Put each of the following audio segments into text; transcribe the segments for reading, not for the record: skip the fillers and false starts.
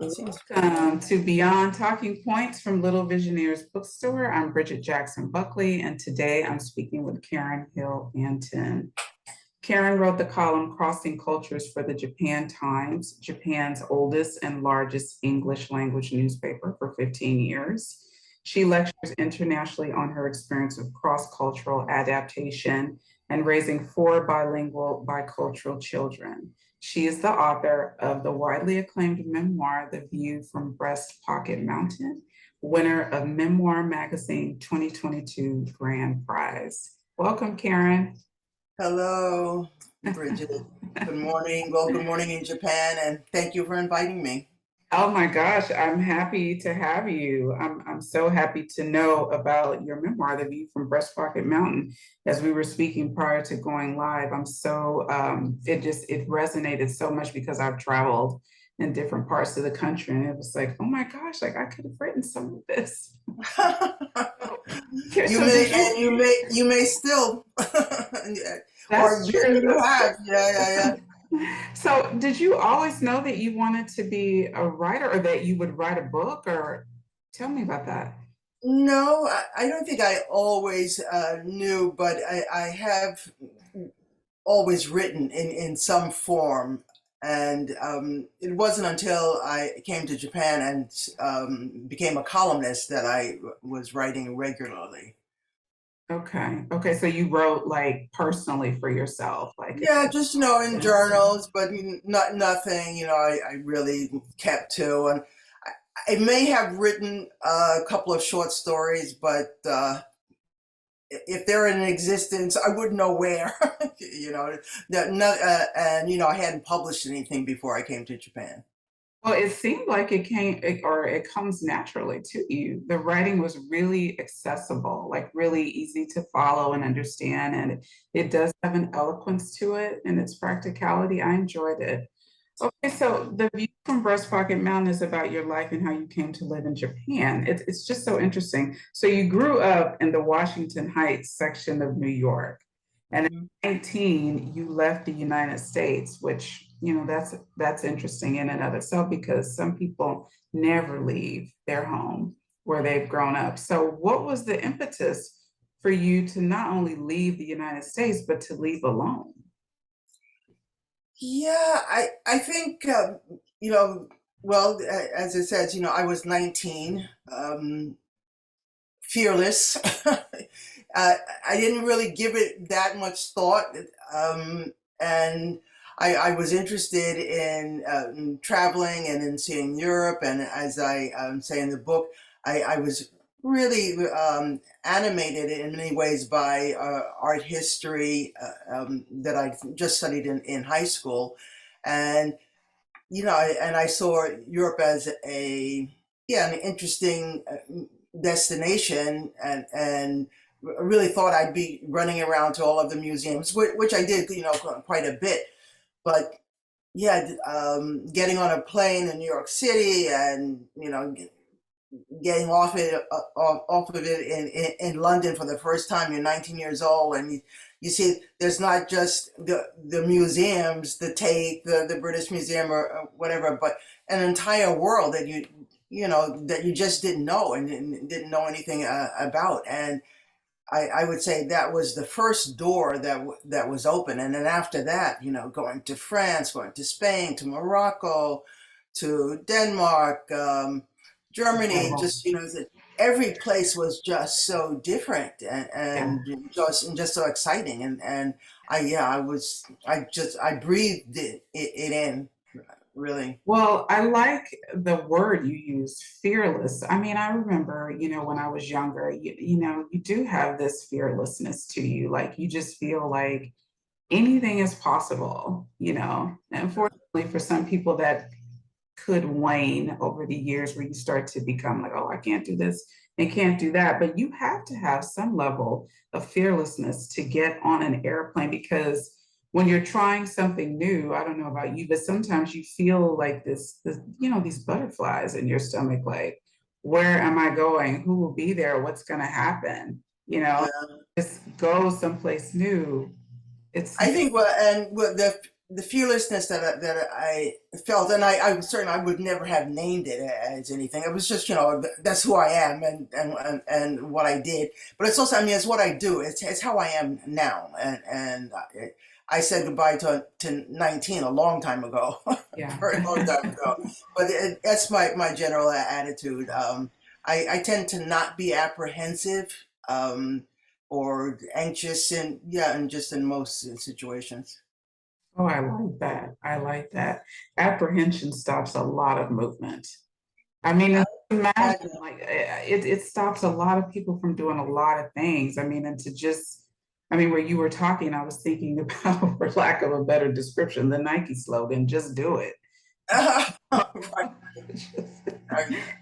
Welcome to Beyond Talking Points from Little Visionaries Bookstore. I'm Bridgitte Jackson-Buckley, and today I'm speaking with Karen Hill Anton. Karen wrote the column Crossing Cultures for the Japan Times, Japan's oldest and largest English language newspaper, for 15 years. She lectures internationally on her experience of cross-cultural adaptation and raising 4 bilingual, bicultural children. She is the author of the widely acclaimed memoir, The View from Breast Pocket Mountain, winner of Memoir Magazine 2022 Grand Prize. Welcome, Karen. Hello, Bridgitte. Good morning. Well, good morning in Japan, and thank you for inviting me. Oh my gosh, I'm happy to have you. I'm so happy to know about your memoir, The View from Breast Pocket Mountain. As we were speaking prior to going live, I'm so, it resonated so much because I've traveled in different parts of the country, and it was like, oh my gosh, like I could have written some of this. You may still, That's or true. you have, yeah. So did you always know that you wanted to be a writer or that you would write a book, or tell me about that? No, I don't think I always knew, but I have always written in some form. And it wasn't until I came to Japan and became a columnist that I was writing regularly. Okay. So you wrote like personally for yourself, like Yeah, just in journals, but not nothing. I really kept to, and I may have written a couple of short stories, but if they're in existence, I wouldn't know where. And I hadn't published anything before I came to Japan. well, it seemed like it comes naturally to you. The writing was really accessible, like really easy to follow and understand, and it does have an eloquence to it and its practicality. I enjoyed it. Okay, so The View from Breast Pocket Mountain is about your life and how you came to live in Japan. It's just so interesting. So you grew up in the Washington Heights section of New York, and at Mhm. 19, you left the United States, which, that's interesting in and of itself because some people never leave their home where they've grown up. So what was the impetus for you to not only leave the United States, but to leave alone? Yeah, I think well, as it says, I was 19, fearless. I didn't really give it that much thought, and I was interested in traveling and in seeing Europe. And as I say in the book, I was really animated in many ways by art history that I just studied in high school, and and I saw Europe as an interesting destination, and really thought I'd be running around to all of the museums, which I did, quite a bit. But yeah, getting on a plane in New York City, and getting off of it in London for the first time. You're 19 years old, and you see there's not just the museums, the Tate, the British Museum, or whatever, but an entire world that that you just didn't know, and didn't know anything about. And I would say that was the first door that was open. And then after that, going to France, going to Spain, to Morocco, to Denmark, Germany, just every place was just so different, Yeah. and just so exciting. And I breathed it in, really. Well, I like the word you use, fearless. I mean, I remember, when I was younger, you do have this fearlessness to you. Like you just feel like anything is possible, And unfortunately, for some people, that could wane over the years where you start to become like, oh, I can't do this and can't do that. But you have to have some level of fearlessness to get on an airplane because when you're trying something new, I don't know about you, but sometimes you feel like this, these butterflies in your stomach, like, where am I going? Who will be there? What's going to happen? Yeah. Just go someplace new. It's I think, well, and the fearlessness that I felt, and I certainly I would never have named it as anything. It was just, that's who I am, and what I did. But it's also, I mean, it's what I do. It's how I am now, and I said goodbye to 19 a long time ago, a Yeah. very long time ago. But that's my general attitude. I tend to not be apprehensive, or anxious, and yeah, and just in most situations. Oh, I like that. I like that. Apprehension stops a lot of movement. I mean, and imagine Imagine. like it stops a lot of people from doing a lot of things. I mean, and to just, I mean, where you were talking, I was thinking about, for lack of a better description, the Nike slogan, just do it. Right.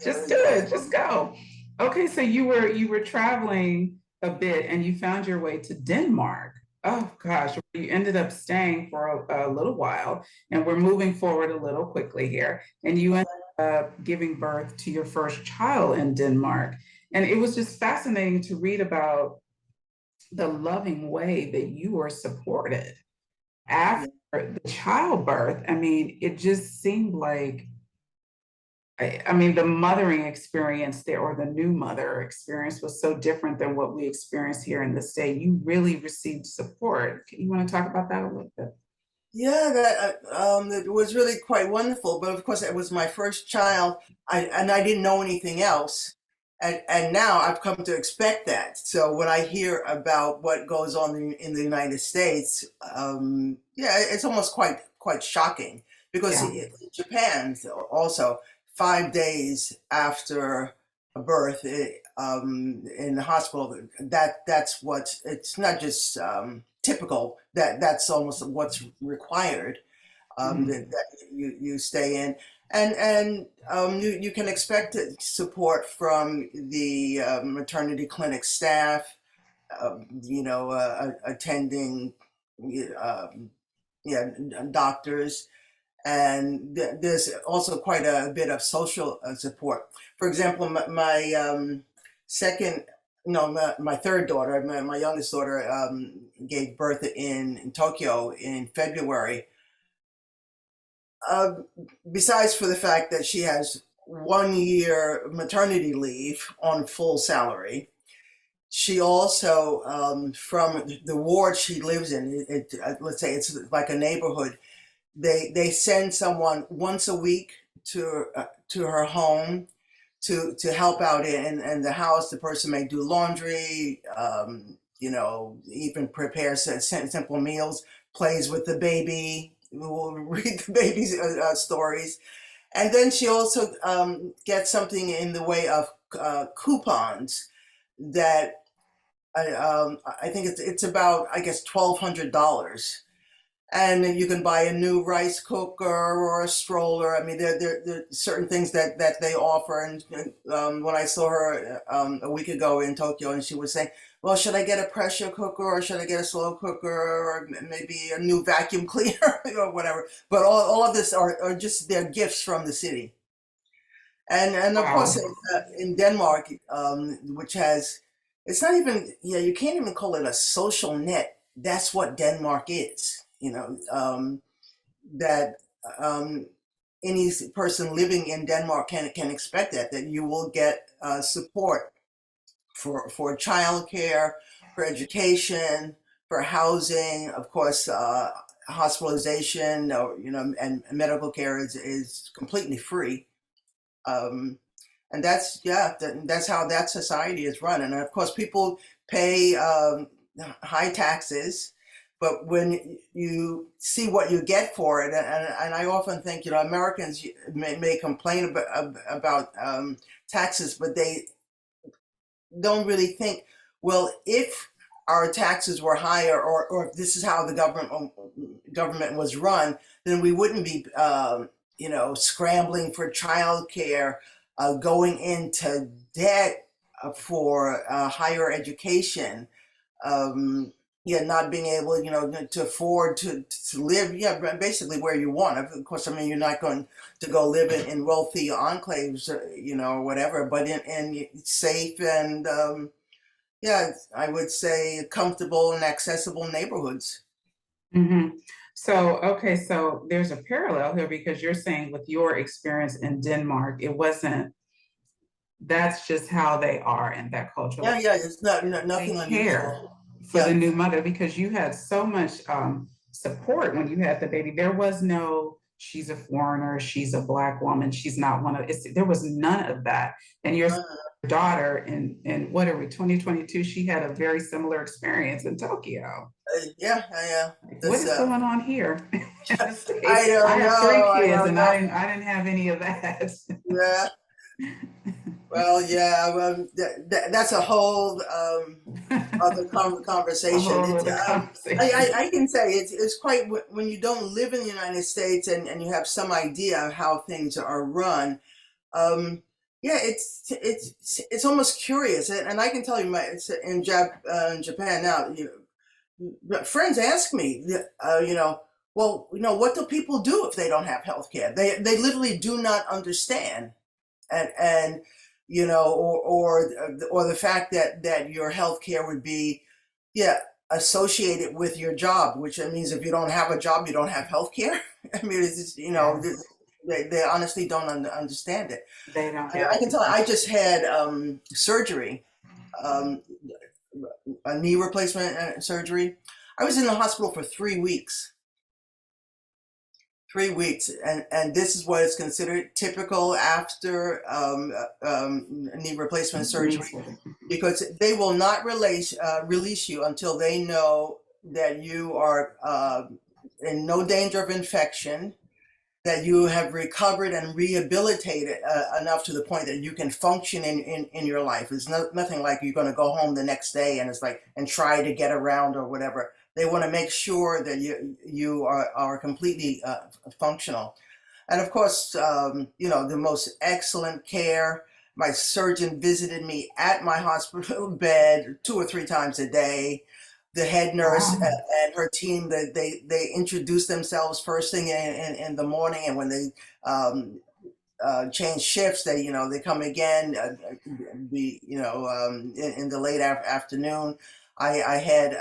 Just do it, just go. Okay, so you were traveling a bit and you found your way to Denmark. Oh gosh, you ended up staying for a little while, and we're moving forward a little quickly here. And you ended up giving birth to your first child in Denmark. And it was just fascinating to read about the loving way that you were supported Yeah. after the childbirth. I mean, it just seemed like I mean, the mothering experience there, or the new mother experience, was so different than what we experience here in the state. You really received support. You want to talk about that a little bit? Yeah, it was really quite wonderful. But of course, it was my first child, and I didn't know anything else. And now I've come to expect that. So when I hear about what goes on in the United States, yeah, it's almost quite shocking, because Yeah. in Japan also, 5 days after a birth, in the hospital, that's what, it's not just typical, that's almost what's required, Mhm. that you stay in, and you can expect support from the maternity clinic staff, attending, um, yeah, doctors, and there's also quite a bit of social support. For example, my second, no, my third daughter, my youngest daughter, gave birth in Tokyo in February. Uh, Besides for the fact that she has 1 year maternity leave on full salary, she also, from the ward she lives in, let's say it's like a neighborhood, they send someone once a week to her home to help out in the house. The person may do laundry, even prepare simple meals, plays with the baby, will read the baby's stories, and then she also gets something in the way of coupons that I think it's about, I guess, $1,200, and then you can buy a new rice cooker or a stroller. I mean, there are certain things that they offer. And when I saw her a week ago in Tokyo, and she was saying, "Well, should I get a pressure cooker, or should I get a slow cooker, or maybe a new vacuum cleaner, or whatever?" But all of this are just their gifts from the city. And of course, Wow. in Denmark, which has, it's not even, yeah, you can't even call it a social net. That's what Denmark is, that um, any person living in Denmark can expect that you will get support for childcare, for education, for housing, of course, hospitalization, or, and medical care is completely free. Um, and that's, yeah, that's how that society is run. And of course, people pay high taxes, but when you see what you get for it, and I often think, Americans may complain about taxes, but they don't really think, well, if our taxes were higher, or if this is how the government was run, then we wouldn't be, scrambling for childcare, going into debt for higher education, um, yeah, not being able, to afford to live, yeah, basically where you want. Of course, I mean, you're not going to go live in wealthy enclaves, or whatever, but in safe and, yeah, I would say comfortable and accessible neighborhoods. Hmm. So, okay, so there's a parallel here because you're saying with your experience in Denmark, it wasn't, that's just how they are in that culture. Yeah, Like yeah, it's they nothing care unusual. for the Yeah. new mother because you had so much support when you had the baby. There was no, she's a foreigner, she's a Black woman, she's not one of, there was none of that. And your Uh, daughter in what are we, 2022, she had a very similar experience in Tokyo. yeah, yeah. What This, is going on here in the I States? I don't have three know. I kids don't and know. I didn't have any of that. Yeah. Well, yeah. That's a whole other A conversation. whole It's other conversation. I can say it's quite when you don't live in the United States and you have some idea of how things are run. Um, yeah, it's almost curious, and I can tell you, it's in Japan now. Friends ask me, well, what do people do if they don't have health care? They literally do not understand, and or the fact that your health care would be, yeah, associated with your job, which means if you don't have a job, you don't have health care. I mean, it's just, Yes, they honestly don't understand it. they don't I get can tell. I just had surgery, um, a knee replacement surgery. I was in the hospital for 3 weeks. 3 weeks, and this is what is considered typical after knee replacement surgery, it. because they will not release you until they know that you are in no danger of infection, that you have recovered and rehabilitated enough to the point that you can function in your life. It's nothing like you're going to go home the next day and it's like and try to get around or whatever. They want to make sure that you are completely functional. And of course, the most excellent care. My surgeon visited me at my hospital bed 2 or 3 times a day. The head nurse Wow. and her team, they introduce themselves first thing in the morning, and when they um, change shifts, they come again. In the late afternoon. I had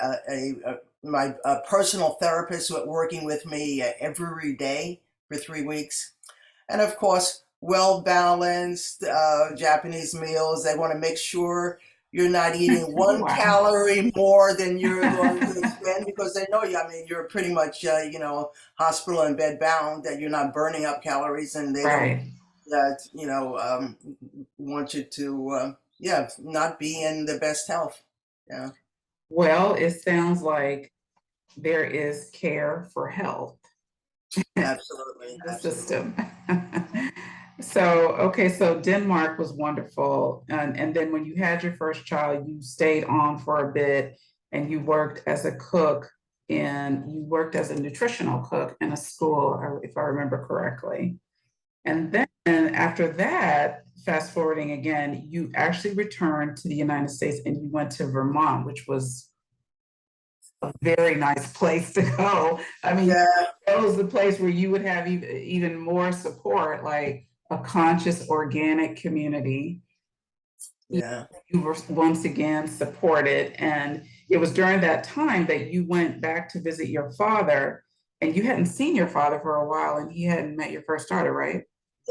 my personal therapist working with me every day for 3 weeks, and of course, well balanced Japanese meals. They want to make sure you're not eating one Wow. calorie more than you're going to expend, because they know you. I mean, you're pretty much, hospital and bed bound, that you're not burning up calories, and they don't, Right. want you to, yeah, not be in the best health. Yeah, Well, it sounds like there is care for health absolutely, in the absolutely. system. So, okay, so Denmark was wonderful. And then when you had your first child, you stayed on for a bit and you worked as a cook and you worked as a nutritional cook in a school, if I remember correctly. And then after that, fast forwarding again, you actually returned to the United States and you went to Vermont, which was a very nice place to go. I mean, Yeah, that was the place where you would have even more support, like a conscious organic community. yeah. You were once again supported. And it was during that time that you went back to visit your father, and you hadn't seen your father for a while, and he hadn't met your first daughter, right?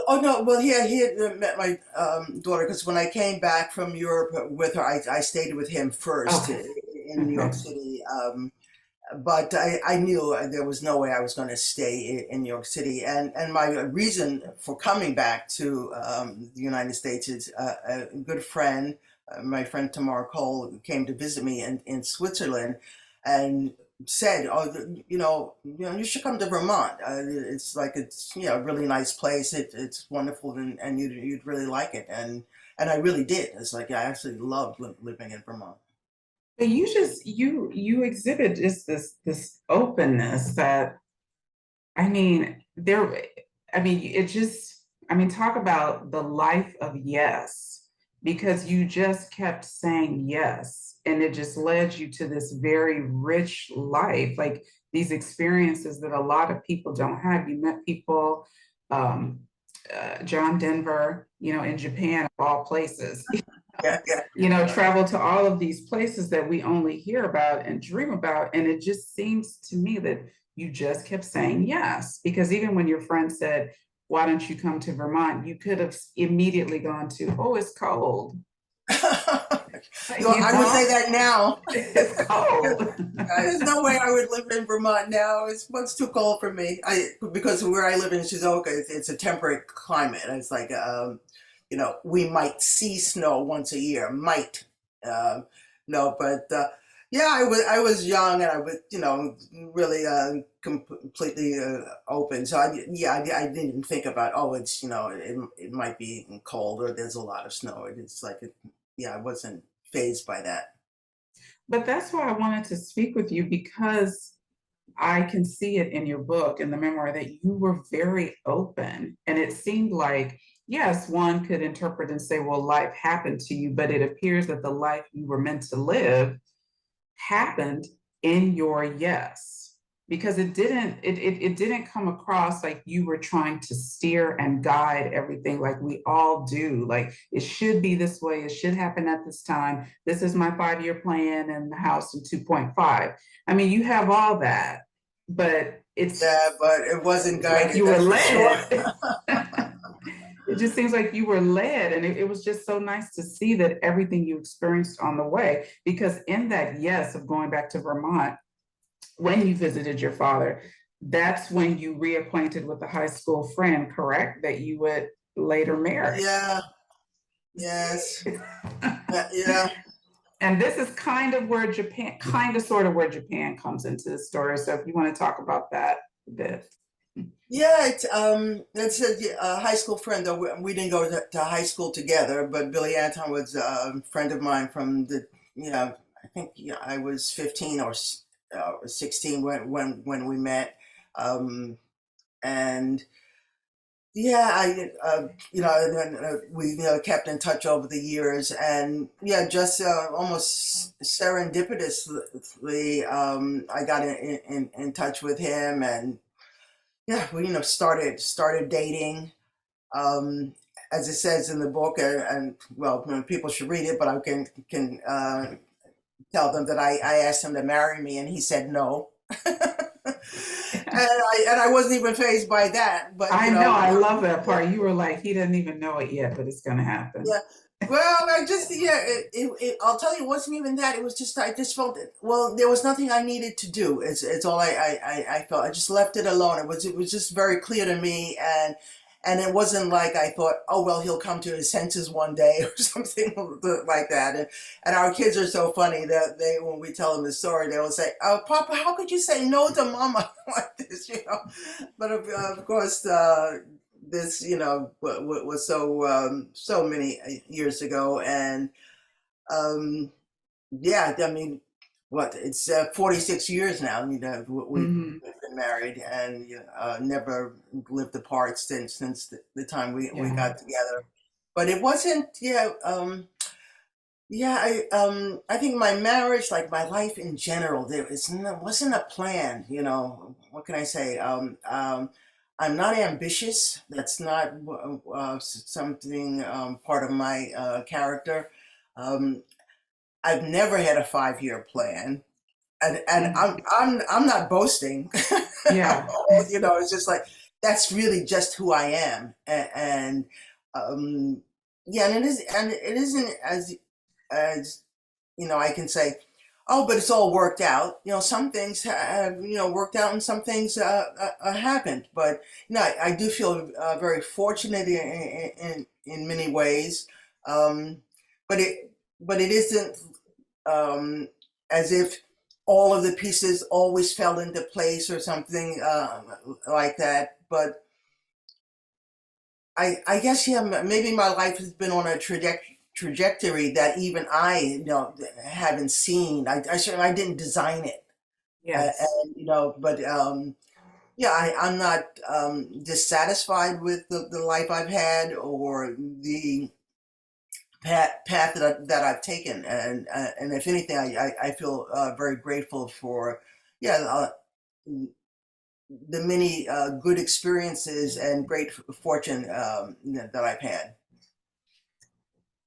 Oh no, well he had met my daughter, because when I came back from Europe with her, I stayed with him first Okay. in New York Okay. City. But I knew there was no way I was going to stay in New York City, and my reason for coming back to the United States is a good friend, my friend Tamar Cole, came to visit me in Switzerland, and said, "Oh, you should come to Vermont. It's like a really nice place. It's wonderful, and you'd really like it." And I really did. It's like I actually loved living in Vermont. But you exhibit just this openness that, I mean, it just, I mean, talk about the life of yes, because you just kept saying yes, and it just led you to this very rich life, like these experiences that a lot of people don't have. You met people, um, John Denver, in Japan, of all places, Yeah, yeah, travel to all of these places that we only hear about and dream about. And it just seems to me that you just kept saying yes. Because even when your friend said, why don't you come to Vermont? You could have immediately gone to, oh, it's cold. You I would say know, that now. it's cold. There's no way I would live in Vermont now. It's much too cold for me. Because where I live in Shizuoka, it's a temperate climate. It's like, we might see snow once a year. Might, no, but yeah, I was young and I was, really completely open. So I didn't think about, oh, it's, it might be cold or there's a lot of snow. It's like, yeah, I wasn't phased by that. But that's why I wanted to speak with you because I can see it in your book, in the memoir, that you were very open. And it seemed like, yes, one could interpret and say, well, life happened to you, but it appears that the life you were meant to live happened in your yes. Because it didn't come across like you were trying to steer and guide everything like we all do. Like it should be this way, it should happen at this time. This is my 5-year plan and the house in 2.5. I mean, you have all that, but it's Yeah, but it wasn't like guided, you were that's for sure. led. It just seems like you were led, and it was just so nice to see that everything you experienced on the way. Because in that yes of going back to Vermont, when you visited your father, that's when you reacquainted with the high school friend, correct? That you would later marry. Yeah, yes. Yeah. And this is kind of where Japan, kind of sort of where Japan comes into the story. So if you want to talk about that a bit. Yeah, it's a high school friend, though we didn't go to high school together, but Billy Anton was a friend of mine from I think I was 15 or 16 when we met. Um, and yeah, we kept in touch over the years, and yeah, just almost serendipitously, I got in touch with him, and yeah, we started dating. Um, as it says in the book, and well, people should read it, but I can tell them that I asked him to marry me, and he said no. And I wasn't even phased by that, but I know, I love that part. You were like, he doesn't even know it yet, but it's going to happen. yeah. Well, I just I'll tell you, it wasn't even that. It was just I just felt it. Well, there was nothing I needed to do. It's all I felt. I just left it alone. It was just very clear to me, and it wasn't like I thought, oh well, he'll come to his senses one day or something like that. And our kids are so funny that when we tell them the story, they will say, "Oh, Papa, how could you say no to Mama like this?" But of course. This was so many years ago, and um yeah, I mean, what, it's 46 years now, we've Hmm. been married, and never lived apart since the time we Yeah. got together. But it wasn't, I think my marriage, like my life in general, wasn't a plan. What can I say? I'm not ambitious. That's not something part of my character. Um, I've never had a 5-year plan, and Mhm. I'm not boasting. Yeah. It's just like that's really just who I am, and um, yeah, and it isn't as I can say, oh, but it's all worked out. Some things have, worked out, and some things haven't. But I do feel very fortunate in many ways. Um, but it isn't um, as if all of the pieces always fell into place or something like that. But I guess, yeah, maybe my life has been on a trajectory that even I haven't seen. I certainly I didn't design it, Yes. and but yeah, I'm not dissatisfied with the life I've had or the path that I've taken, and if anything, I feel very grateful for yeah the many good experiences and great fortune that I've had.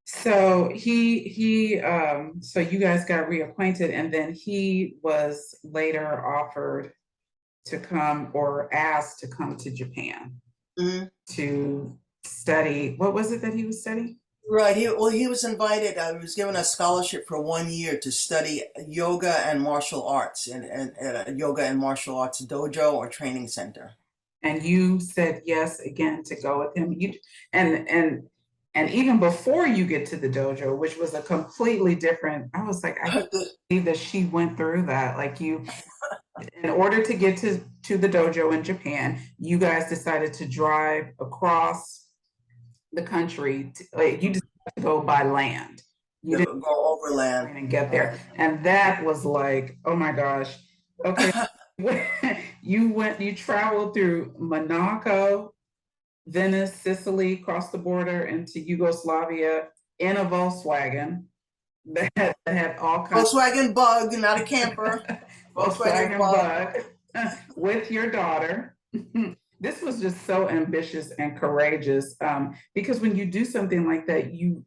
So so you guys got reacquainted, and then he was later offered to come or asked to come to Japan Hmm. to study. What was it that he was studying? Right. He was invited. He was given a scholarship for 1 year to study yoga and martial arts in a yoga and martial arts dojo or training center. And you said yes again to go with him. And and and even before you get to the dojo, which was a completely different, I was like, I can't believe that she went through that. Like you, in order to get to the dojo in Japan, you guys decided to drive across the country. Like you decided to go by land. You didn't Go overland. and get Right. there. And that was like, oh my gosh. Okay. You traveled through Monaco, Venice, Sicily, crossed the border into Yugoslavia in a Volkswagen that had all kinds Volkswagen Bug, not a camper. of Volkswagen Volkswagen Bug. Bug with your daughter. This was just so ambitious and courageous, because when you do something like that, you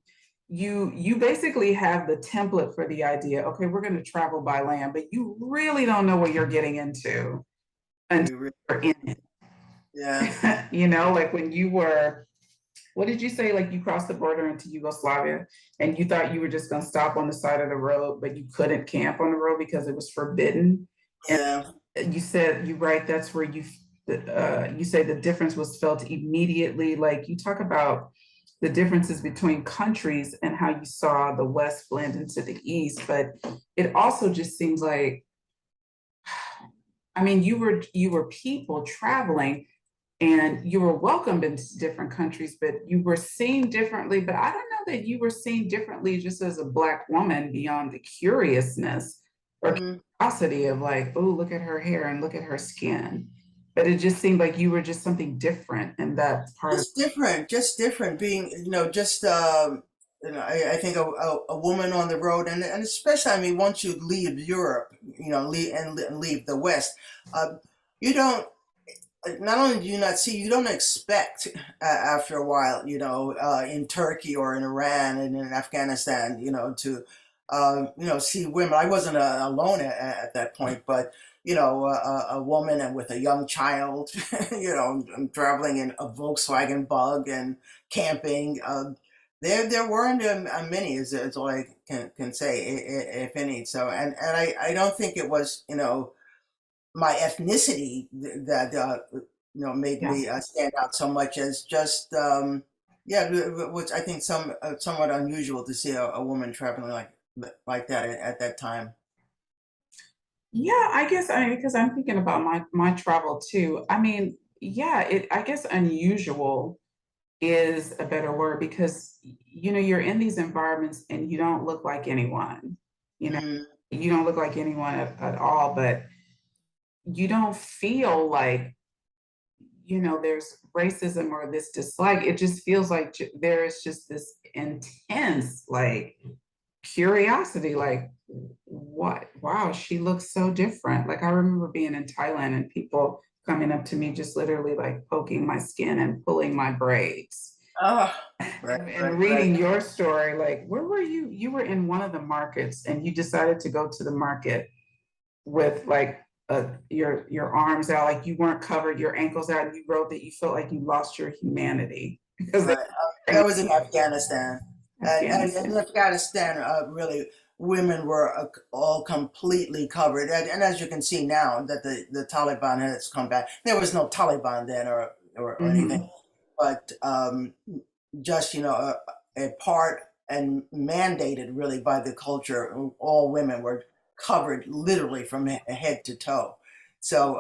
basically have the template for the idea. Okay, we're going to travel by land, but you really don't know what you're getting into until you're in it. Yeah. You know, like when you were, what did you say? Like you crossed the border into Yugoslavia and you thought you were just going to stop on the side of the road, but you couldn't camp on the road because it was forbidden. Yeah. And you said, you right, that's where you say the difference was felt immediately. Like you talk about the differences between countries and how you saw the West blend into the East, but it also just seems like, I mean, you were people traveling and you were welcomed into different countries, but you were seen differently. But I don't know that you were seen differently just as a Black woman beyond the curiousness or Hmm. curiosity of like, oh, look at her hair and look at her skin. But it just seemed like you were just something different in that part of. Just different. Being, just I think a woman on the road, and especially, I mean, once you leave Europe, and leave the West, you don't. Not only do you not see, you don't expect after a while, in Turkey or in Iran and in Afghanistan, to, see women. I wasn't alone at that point, but a woman and with a young child, and traveling in a Volkswagen Bug and camping. There weren't many, is all I can say, if any. So, and I don't think it was, my ethnicity that made Yeah. me stand out so much as just yeah, which I think somewhat unusual to see a woman traveling like that at that time. Yeah, I guess because I'm thinking about my travel too. I mean, yeah, I guess unusual is a better word because you're in these environments and you don't look like anyone. You know, Mm, you don't look like anyone at all, but you don't feel like there's racism or this dislike. It just feels like there is just this intense like curiosity, like what, wow, she looks so different. Like I remember being in Thailand and people coming up to me just literally like poking my skin and pulling my braids. oh, right, And right, right. reading your story, like where were you? You were in one of the markets and you decided to go to the market with like your arms out, like you weren't covered, your ankles out, and you wrote that you felt like you lost your humanity because they Right. were That in was in Afghanistan. And in Afghanistan. Afghanistan, really, women were all completely covered. And as you can see now, that the Taliban has come back. There was no Taliban then or anything, Hmm. but just, a part and mandated really by the culture. All women were covered literally from head to toe. So,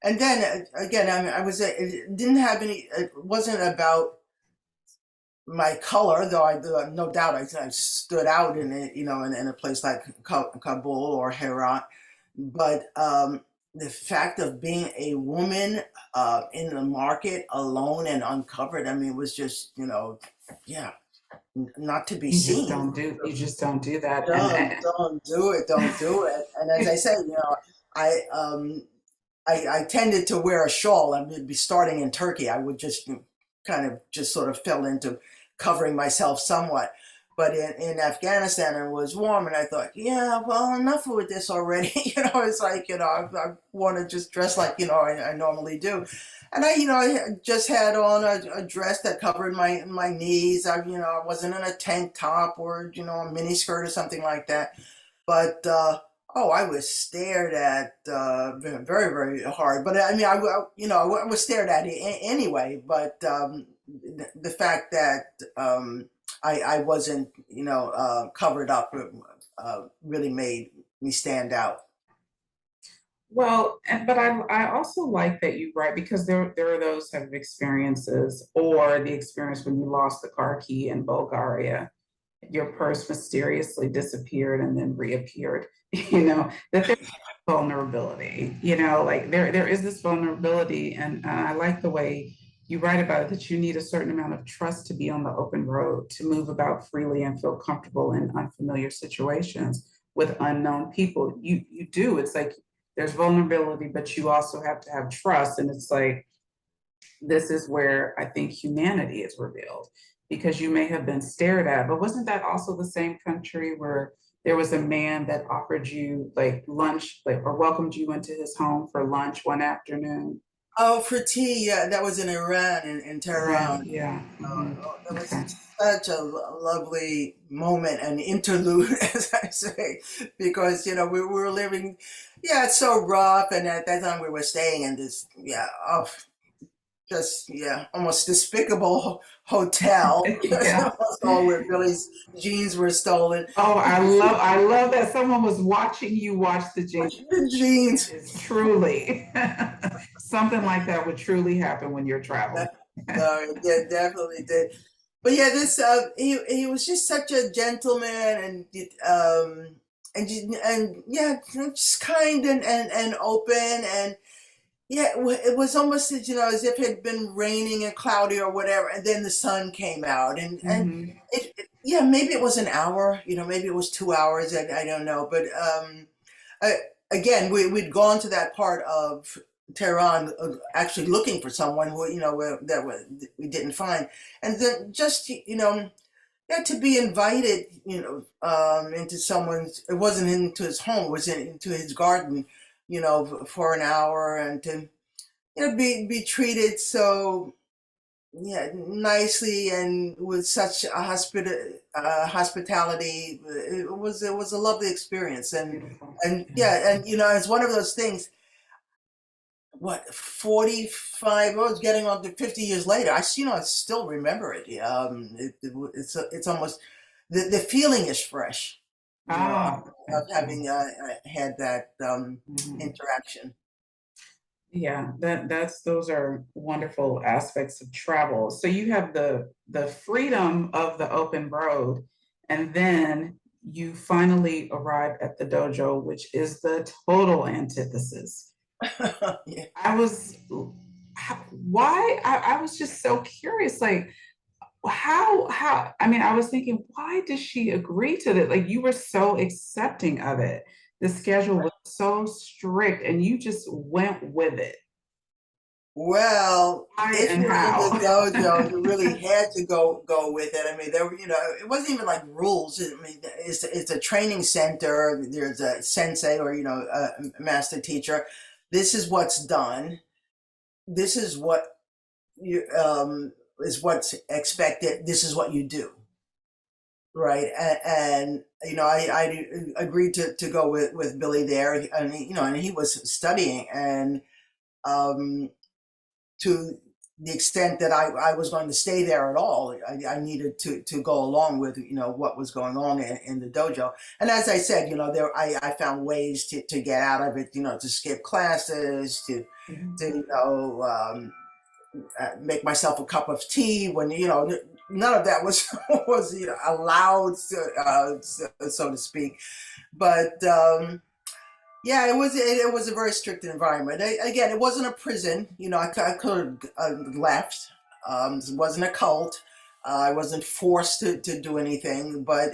and then again, I mean, it didn't have any, it wasn't about my color, though no doubt I stood out in it, in a place like Kabul or Herat. But the fact of being a woman in the market alone and uncovered, I mean, it was just, yeah, not to be seen. You just don't do that. Don't do it, don't do it. And as I said, I I tended to wear a shawl. I would be starting in Turkey. I would just kind of just sort of fell into covering myself somewhat. But in Afghanistan, it was warm, and I thought, yeah, well, enough with this already. It's like, I want to just dress like, I normally do. And I just had on a dress that covered my knees. I wasn't in a tank top or, a mini skirt or something like that. But oh, I was stared at very, very hard. But I mean, I was stared at anyway. But the fact that I wasn't, covered up, really made me stand out. Well, but I also like that you write because there are those type of experiences, or the experience when you lost the car key in Bulgaria, your purse mysteriously disappeared and then reappeared. That there's vulnerability. Like there is this vulnerability, and I like the way you write about it, that you need a certain amount of trust to be on the open road, to move about freely and feel comfortable in unfamiliar situations with unknown people. You do. It's like there's vulnerability, but you also have to have trust. And it's like this is where I think humanity is revealed, because you may have been stared at, but wasn't that also the same country where there was a man that offered you like lunch, like, or welcomed you into his home for lunch one afternoon? Oh, for tea, yeah, that was in Iran, in Yeah, Tehran. yeah. Oh, that was Okay. such a lovely moment and interlude, as I say, because we were living, yeah, it's so rough, and at that time we were staying in this, yeah, oh, just yeah, almost despicable hotel. Yeah. All where Billy's jeans were stolen. Oh, I love that someone was watching you watch the James. The jeans. Is truly something like that would truly happen when you're traveling. No, it definitely did. But yeah, this he was just such a gentleman, and yeah, just kind and open, and yeah, it was almost as if it had been raining and cloudy or whatever, and then the sun came out, and Mhm. yeah, maybe it was an hour, maybe it was 2 hours, I don't know, but I, again, we'd gone to that part of Tehran, actually looking for someone who we didn't find, and then just yeah, to be invited, into someone's. It wasn't into his home; it was into his garden, for an hour, and to be treated so, yeah, nicely and with such a hospitality. It was a lovely experience, Beautiful. and Yeah. yeah, and it's one of those things. What, 45? I was getting on to 50 years later. I still remember it. It's almost the feeling is fresh. Ah, Of okay. having had that Mhm. interaction. Yeah, that's those are wonderful aspects of travel. So you have the freedom of the open road, and then you finally arrive at the dojo, which is the total antithesis. Yeah. I was why I was just so curious, like how I mean, I was thinking, why did she agree to that? Like you were so accepting of it. The schedule was so strict and you just went with it. Well, Why if and you were in the how? dojo, you really had to go with it. I mean, there were, it wasn't even like rules. I mean, it's a training center. There's a sensei, or a master teacher. This is what's done. This is what you is what's expected. This is what you do, right? And I agreed to go with Billy there, and and he was studying, and um, to the extent that I was going to stay there at all, I needed to go along with what was going on in the dojo. And as I said, there I found ways to get out of it, to skip classes, to make myself a cup of tea when none of that was was allowed, so to speak. But yeah, it was a very strict environment. Again, it wasn't a prison. I could have left. It wasn't a cult. I wasn't forced to do anything. But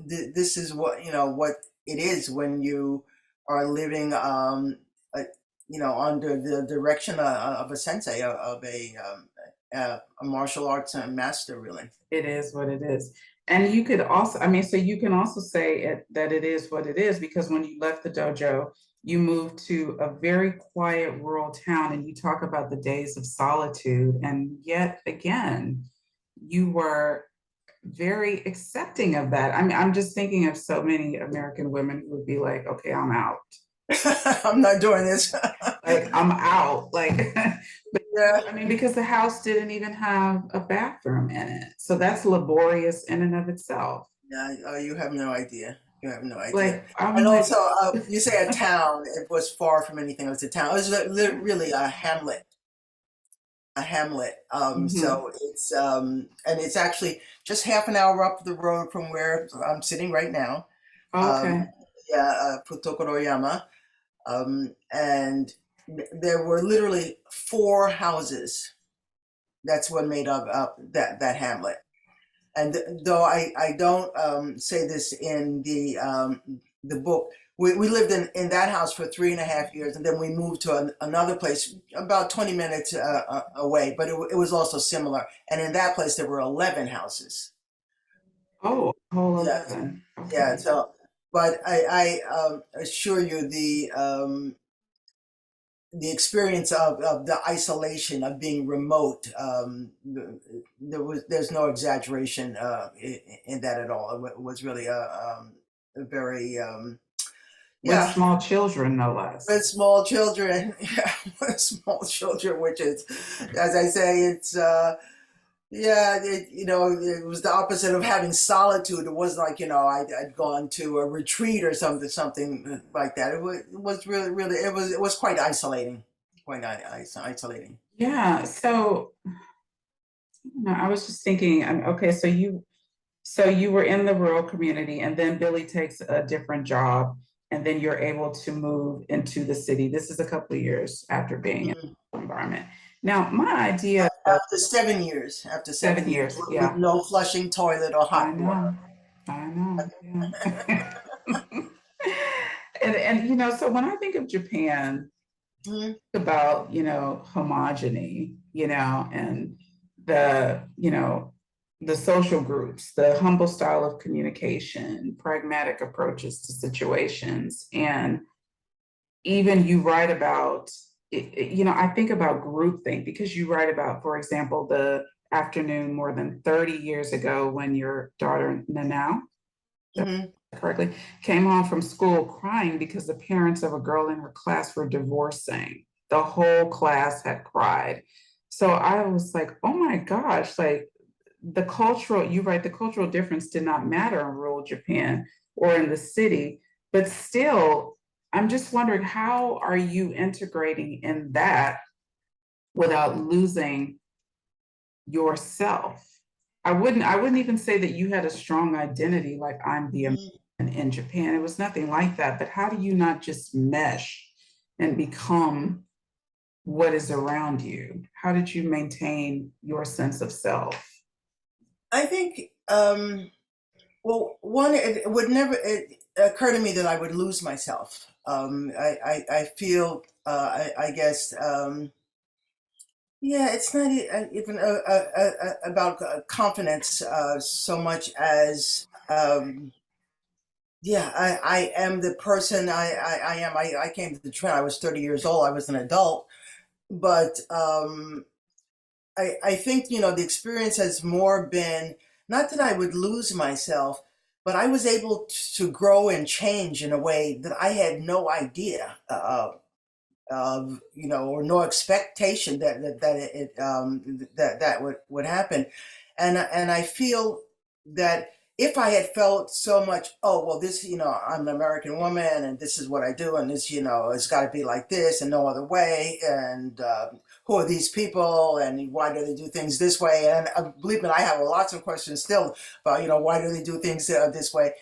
this is what it is when you are living, under the direction of a sensei, of a martial arts master, really. It is what it is. And you could also, I mean, so you can also say that it is what it is, because when you left the dojo, you moved to a very quiet rural town and you talk about the days of solitude. And yet again, you were very accepting of that. I mean, I'm just thinking of so many American women who would be like, okay, I'm out. I'm not doing this. Like, I'm out. Like, Yeah. I mean, because the house didn't even have a bathroom in it. So that's laborious in and of itself. Yeah, you have no idea. You have no idea. Like, I'm And like, also, you say a town. It was far from anything. It was a town. It was really a hamlet. A hamlet. mhm, So it's and it's actually just half an hour up the road from where I'm sitting right now. Um, okay. yeah, Putokoroyama. And there were literally four houses. That's what made up that hamlet. And though I don't say this in the book, we lived in that house for 3.5 years, and then we moved to another place about 20 minutes away, but it was also similar. And in that place, there were 11 houses. Oh, whole Yeah, 11. yeah. Okay. So, but I assure you, the experience of the isolation of being remote, there's no exaggeration in that at all. It was really a very With yeah, small children, no less. with small children. Yeah, with small children, which is, as I say, it's yeah, it was the opposite of having solitude. It wasn't like, I'd gone to a retreat or something like that. It was really, it was quite isolating, quite isolating. Yeah. So, no, I was just thinking, okay, so you were in the rural community and then Billy takes a different job and then you're able to move into the city. This is a couple of years after being in Mhm. the environment. Now, my idea of After seven 7 years, years, with yeah, no flushing toilet or I hot water. know, I know, yeah. So when I think of Japan, Mhm. about, homogeny, and the social groups, the humble style of communication, pragmatic approaches to situations. And even you write about, I think about groupthink because you write about, for example, the afternoon more than 30 years ago when your daughter, Nanau, Mhm. correctly, came home from school crying because the parents of a girl in her class were divorcing. The whole class had cried. So I was like, oh my gosh, like you write, the cultural difference did not matter in rural Japan or in the city, but still, I'm just wondering, how are you integrating in that without losing yourself? I wouldn't even say that you had a strong identity like I'm the Mhm. American in Japan. It was nothing like that. But how do you not just mesh and become what is around you? How did you maintain your sense of self? I think, well, one, it would never it occur to me that I would lose myself. I feel, I guess, yeah, it's not even about confidence so much as, yeah, I am the person I am. I came to the trend. I was 30 years old. I was an adult, but I think, the experience has more been not that I would lose myself, but I was able to grow and change in a way that I had no idea of, or no expectation that would happen. And I feel that if I had felt so much, oh well, this, I'm an American woman and this is what I do, and this, it's got to be like this and no other way, and who are these people and why do they do things this way? And believe me, I have lots of questions still about, why do they do things this way?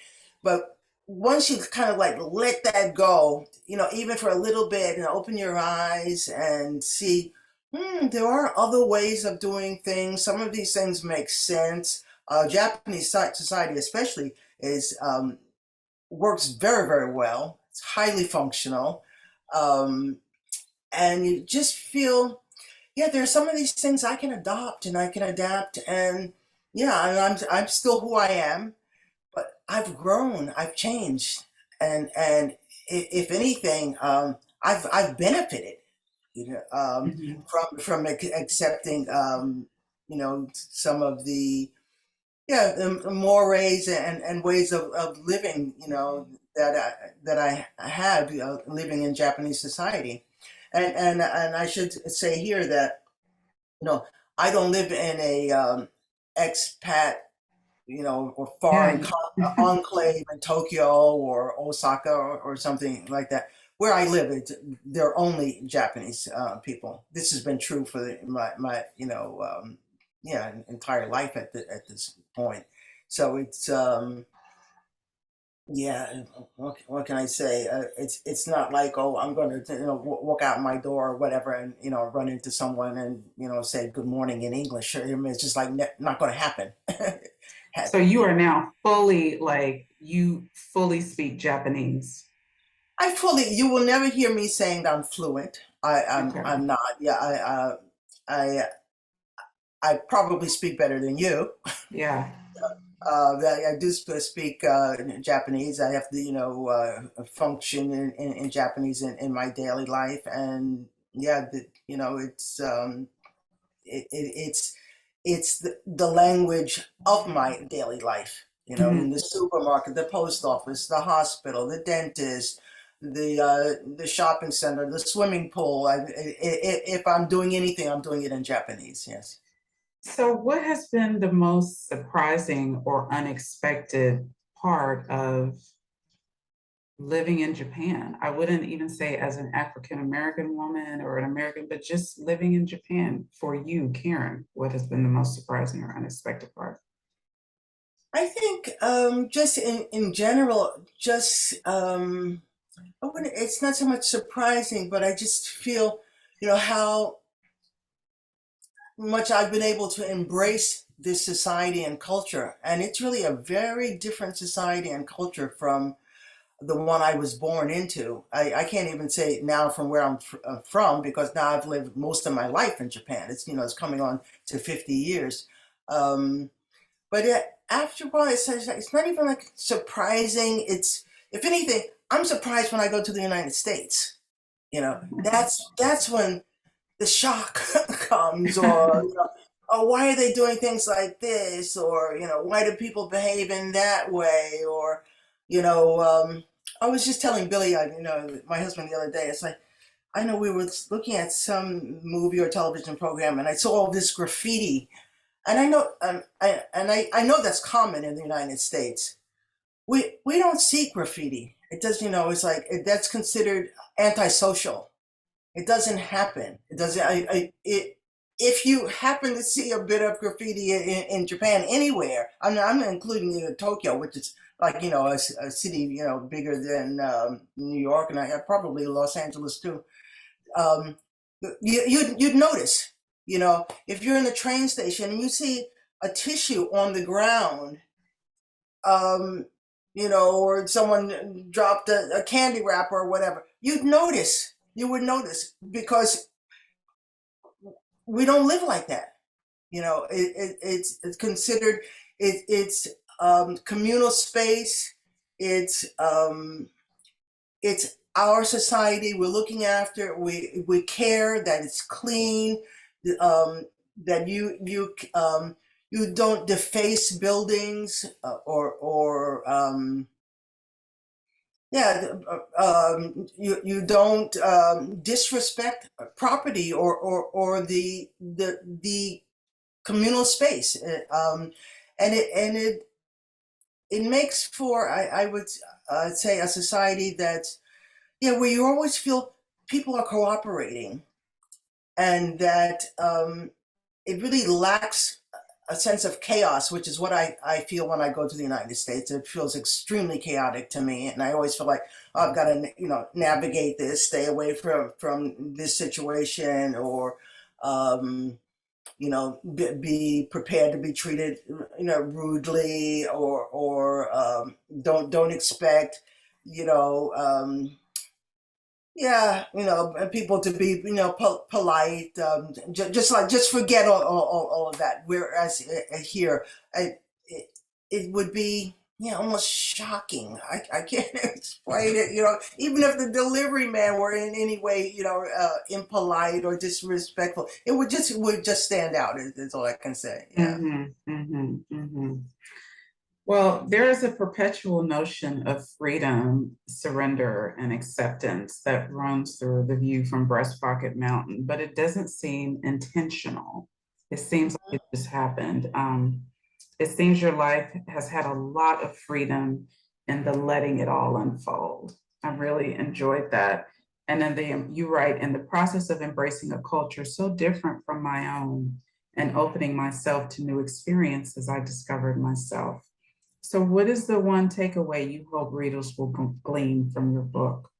But once you kind of like let that go, even for a little bit, and open your eyes and see, there are other ways of doing things. Some of these things make sense. Japanese society, especially, is works very, very well. It's highly functional, um, and you just feel, yeah, there's some of these things I can adopt and I can adapt, and yeah, and I'm still who I am, but I've grown, I've changed, and if anything, I've benefited, you know, Mhm. from accepting, some of the, yeah, the mores and ways of living, that I have, living in Japanese society, and I should say here that, you know, I don't live in a expat, or foreign Yeah. enclave in Tokyo or Osaka or something like that. Where I live, they're only Japanese people. This has been true for my yeah, entire life at this point. So it's yeah, what can I say? It's not like, oh, I'm going to, walk out my door or whatever, and run into someone and say good morning in English. I mean, it's just like not going to happen. So you are now fully like you fully speak Japanese. You will never hear me saying that I'm fluent. Okay. I'm not. Yeah, I I probably speak better than you. Yeah. I do speak Japanese. I have to, function in Japanese in my daily life, and yeah, it's the language of my daily life. In Mhm. the supermarket, the post office, the hospital, the dentist, the shopping center, the swimming pool. If I'm doing anything, I'm doing it in Japanese. Yes. So what has been the most surprising or unexpected part of living in Japan? I wouldn't even say as an African American woman or an American, but just living in Japan for you, Karen. What has been the most surprising or unexpected part? I think just in general, just it's not so much surprising, but I just feel, how much I've been able to embrace this society and culture. And it's really a very different society and culture from the one I was born into. I can't even say now from where I'm from, because now I've lived most of my life in Japan. It's coming on to 50 years. Um, but after a while, it's not even like surprising. If anything, I'm surprised when I go to the United States. That's when the shock comes, or oh, why are they doing things like this, or why do people behave in that way, or you know, I was just telling Billy, my husband the other day. It's like, I know we were looking at some movie or television program, and I saw all this graffiti, and I know, I know that's common in the United States. We don't see graffiti. It does, it's like that's considered antisocial. It doesn't happen. It doesn't. If you happen to see a bit of graffiti in Japan anywhere, I'm including Tokyo, which is like a city bigger than New York, and I have probably Los Angeles too. Um, you'd notice, if you're in the train station and you see a tissue on the ground, um, or someone dropped a candy wrapper or whatever, you'd notice. You would notice, because we don't live like that. It's considered, it's communal space. It's it's our society. We're looking after it. We care that it's clean. Um, that you don't deface buildings, or yeah, you don't disrespect property, or the communal space. And it makes for, I would say, a society that's, yeah, where you always feel people are cooperating, and that it really lacks a sense of chaos, which is what I feel when I go to the United States. It feels extremely chaotic to me, and I always feel like, oh, I've got to, navigate this, stay away from this situation, or um, be prepared to be treated, rudely, or don't expect, you know, um, yeah, people to be, polite, just forget all of that. Whereas here, it, it would be, almost shocking. I can't explain it, even if the delivery man were in any way, impolite or disrespectful, it would just stand out, is all I can say. Yeah. Well, there is a perpetual notion of freedom, surrender, and acceptance that runs through the view from Breast Pocket Mountain, but it doesn't seem intentional. It seems like it just happened. It seems your life has had a lot of freedom in the letting it all unfold. I really enjoyed that. And then you write, in the process of embracing a culture so different from my own and opening myself to new experiences, I discovered myself. So, what is the one takeaway you hope readers will glean from your book?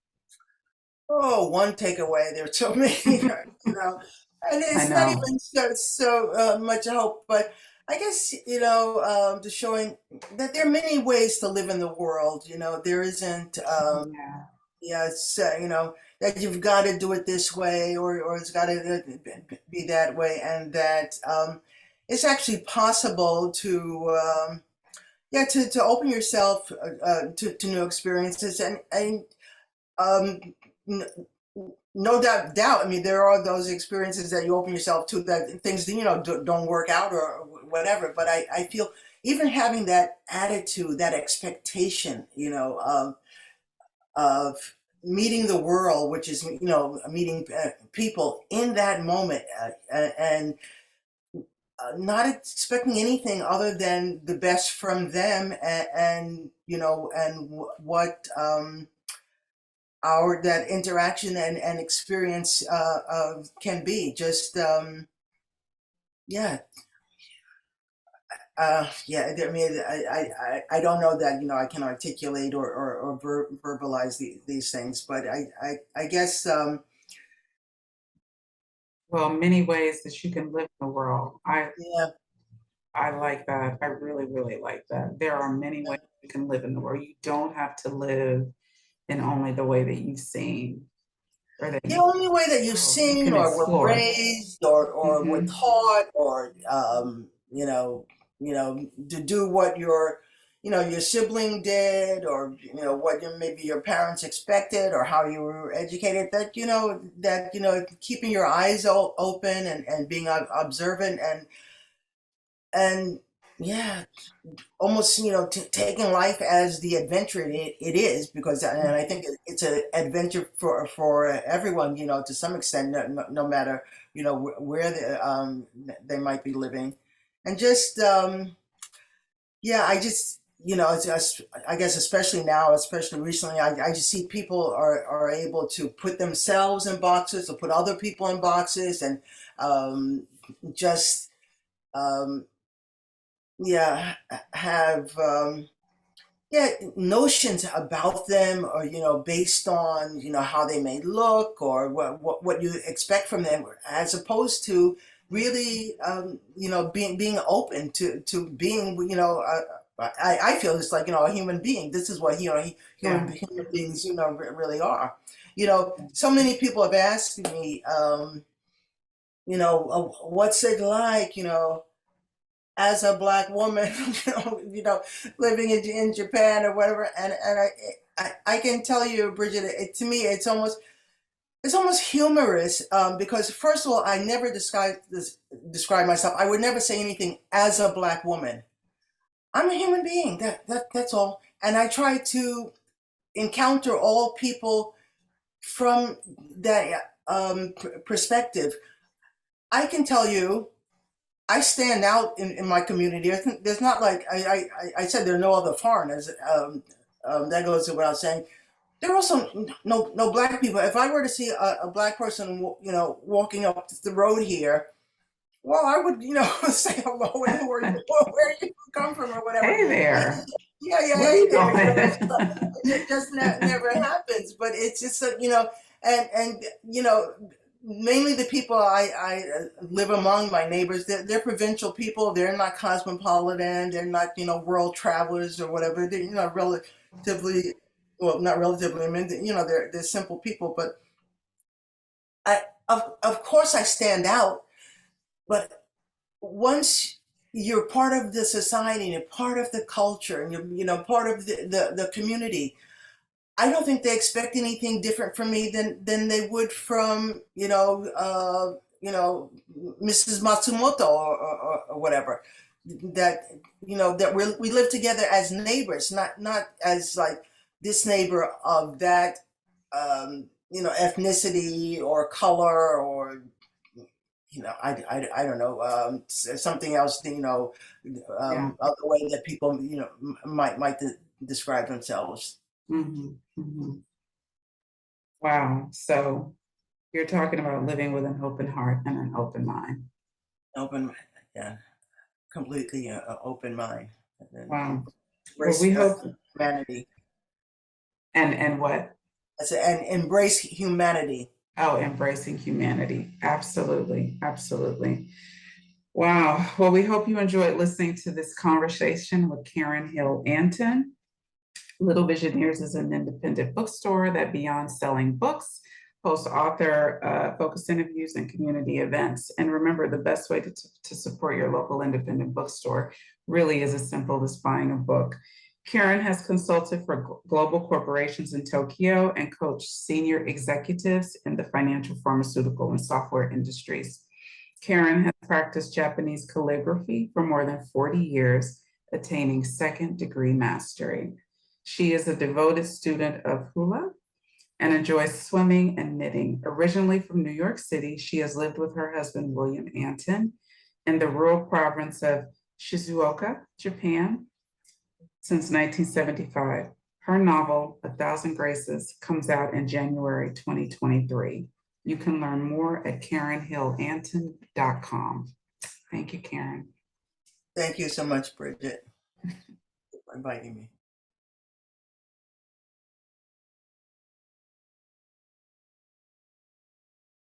Oh, one takeaway. There are so many, and I it's not know. even so much hope, but I guess to showing that there are many ways to live in the world. There isn't, Yeah. yeah, it's that you've got to do it this way, or it's got to be that way, and that it's actually possible to yeah to open yourself to new experiences and um, n- no doubt. I mean, there are those experiences that you open yourself to that things don't work out or whatever. But I feel even having that attitude, that expectation, of meeting the world, which is meeting people in that moment, and not expecting anything other than the best from them, and what. Our that interaction and experience can be just yeah yeah. I mean, I don't know that I can articulate or verbalize these things, but I guess Well, many ways that you can live in the world. yeah. I like that. I really, really like that. There are many ways you can live in the world. You don't have to live in only the way that you've seen or that The you only way that you've know. You seen can or were explore. raised or were Hmm. taught or to do what your sibling did or what maybe your parents expected or how you were educated, that keeping your eyes open and being observant and yeah, almost taking life as the adventure it is, because and I think it's an adventure for everyone, to some extent, no matter where they might be living, and just yeah, I just it's just, I guess especially now, especially recently, I just see people are able to put themselves in boxes or put other people in boxes and um, just um, yeah have yeah, notions about them, or based on how they may look or what you expect from them, as opposed to really being open to being I feel it's like a human being. This is what Yeah. human beings really are. So many people have asked me what's it like as a black woman, living in Japan or whatever. And I can tell you, Bridget, to me, it's almost humorous, because first of all, I never describe myself. I would never say anything as a black woman. I'm a human being. That's all. And I try to encounter all people from that perspective. I can tell you I stand out in my community. There's not like I said, there are no other foreigners. That goes without saying. There are also no black people. If I were to see a black person, walking up the road here, well, I would, say hello and where you come from or whatever. Hey I, there. yeah, yeah, What are hey you there. doing? It just never happens. But it's just and mainly the people I live among, my neighbors, they're provincial people. They're not cosmopolitan. They're not world travelers or whatever. They're relatively, well, not relatively. I mean, they're simple people, but. Of course I stand out, but once you're part of the society and you're part of the culture and you're part of the community, I don't think they expect anything different from me than they would from Mrs. Matsumoto or whatever. That that we live together as neighbors, not as like this neighbor of that ethnicity or color or I don't know, something else, Yeah. of the way that people, might describe themselves. Mhm, mhm. Wow. So you're talking about living with an open heart and an open mind. Open, yeah, completely open mind. And Wow. Well, embrace we hope, humanity. and what? And embrace humanity. Oh, embracing humanity. Absolutely. Absolutely. Wow. Well, we hope you enjoyed listening to this conversation with Karen Hill Anton. Little Visionaries is an independent bookstore that, beyond selling books, hosts author focused interviews and community events. And remember, the best way to support your local independent bookstore really is as simple as buying a book. Karen has consulted for global corporations in Tokyo and coached senior executives in the financial, pharmaceutical, and software industries. Karen has practiced Japanese calligraphy for more than 40 years, attaining second-degree mastery. She is a devoted student of hula and enjoys swimming and knitting. Originally from New York City, she has lived with her husband, William Anton, in the rural province of Shizuoka, Japan, since 1975. Her novel, A Thousand Graces, comes out in January 2023. You can learn more at KarenHillAnton.com. Thank you, Karen. Thank you so much, Bridget, for inviting me.